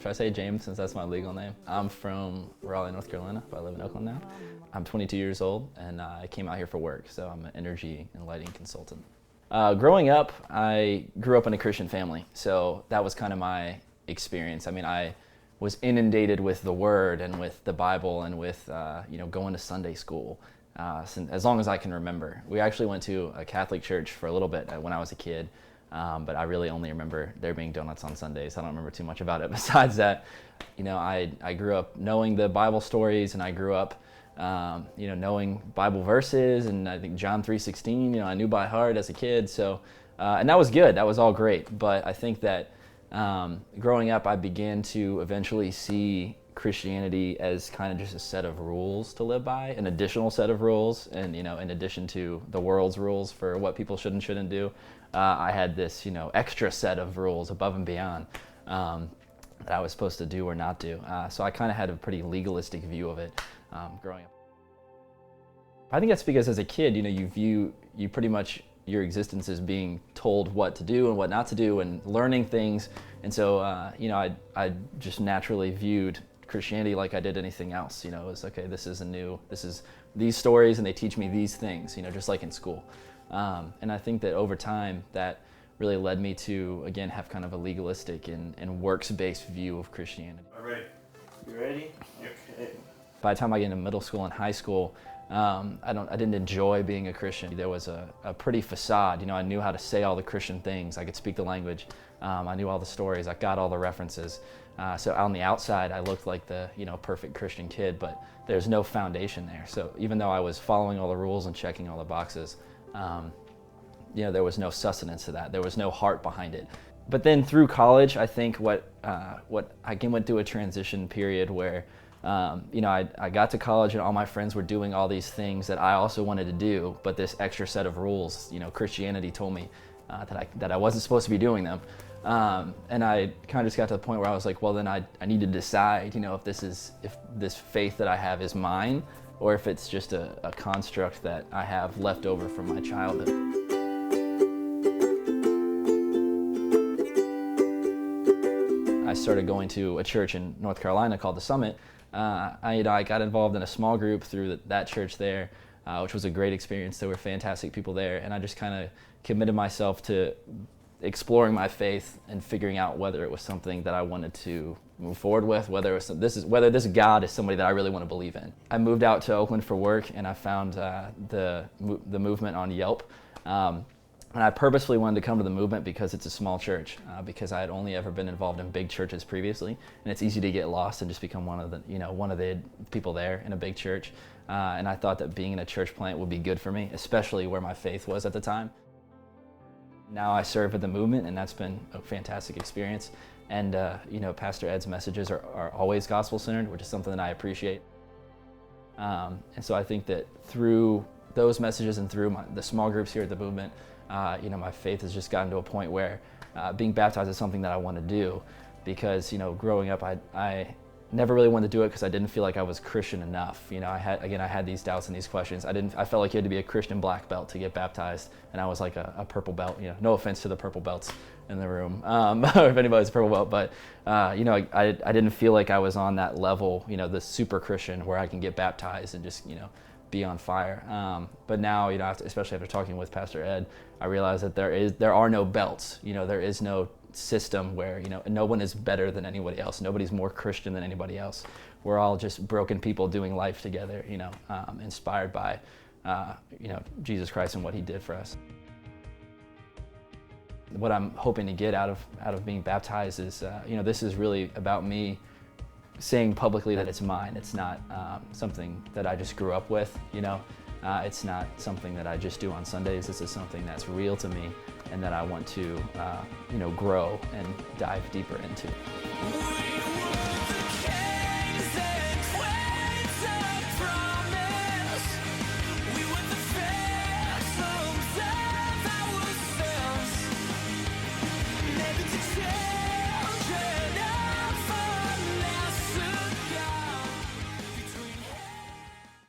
Should I say James since that's my legal name? I'm from Raleigh, North Carolina, but I live in Oakland now. I'm 22 years old and I came out here for work, so I'm an energy and lighting consultant. Growing up, I grew up in a Christian family, so that was kind of my experience. I mean, I was inundated with the Word and with the Bible and with going to Sunday school as long as I can remember. We actually went to a Catholic church for a little bit when I was a kid, but I really only remember there being donuts on Sundays. I don't remember too much about it. Besides that, I grew up knowing the Bible stories, and I grew up knowing Bible verses, and I think John 3:16, I knew by heart as a kid. So, and that was good. That was all great. But I think that growing up, I began to eventually see Christianity as kind of just a set of rules to live by, an additional set of rules, and in addition to the world's rules for what people should and shouldn't do, I had this extra set of rules above and beyond that I was supposed to do or not do. So I kind of had a pretty legalistic view of it growing up. I think that's because as a kid, you pretty much your existence as being told what to do and what not to do, and learning things. And so, I just naturally viewed Christianity like I did anything else. It was okay. This is these stories, and they teach me these things. Just like in school. And I think that over time, that really led me to again have kind of a legalistic and works-based view of Christianity. All right. You ready? Okay. By the time I get into middle school and high school, I didn't enjoy being a Christian. There was a pretty facade. I knew how to say all the Christian things. I could speak the language. I knew all the stories. I got all the references. So on the outside, I looked like the perfect Christian kid, but there's no foundation there. So even though I was following all the rules and checking all the boxes, there was no sustenance to that. There was no heart behind it. But then through college, I think what I went through a transition period where I got to college and all my friends were doing all these things that I also wanted to do, but this extra set of rules, Christianity told me that I wasn't supposed to be doing them. And I kind of just got to the point where I was like, well, then I need to decide, if this faith that I have is mine, or if it's just a construct that I have left over from my childhood. I started going to a church in North Carolina called The Summit. I got involved in a small group through that church there, which was a great experience. There were fantastic people there, and I just kind of committed myself to exploring my faith and figuring out whether it was something that I wanted to move forward with, whether this God is somebody that I really want to believe in. I moved out to Oakland for work, and I found the movement on Yelp. And I purposefully wanted to come to the movement because it's a small church, because I had only ever been involved in big churches previously, and it's easy to get lost and just become one of the people there in a big church. And I thought that being in a church plant would be good for me, especially where my faith was at the time. Now I serve at the movement, and that's been a fantastic experience. And Pastor Ed's messages are always gospel-centered, which is something that I appreciate. And so I think that through those messages and through the small groups here at the movement, my faith has just gotten to a point where being baptized is something that I want to do, because growing up I never really wanted to do it because I didn't feel like I was Christian enough. I had these doubts and these questions. I felt like you had to be a Christian black belt to get baptized, and I was like a purple belt. No offense to the purple belts in the room, or if anybody's a purple belt, but I didn't feel like I was on that level, the super Christian where I can get baptized and just be on fire. But now, especially after talking with Pastor Ed, I realize that there are no belts. There is no system where no one is better than anybody else. Nobody's more Christian than anybody else. We're all just broken people doing life together. Inspired by Jesus Christ and what He did for us. What I'm hoping to get out of being baptized is this is really about me saying publicly that it's mine. It's not something that I just grew up with, It's not something that I just do on Sundays. This is something that's real to me and that I want to, grow and dive deeper into.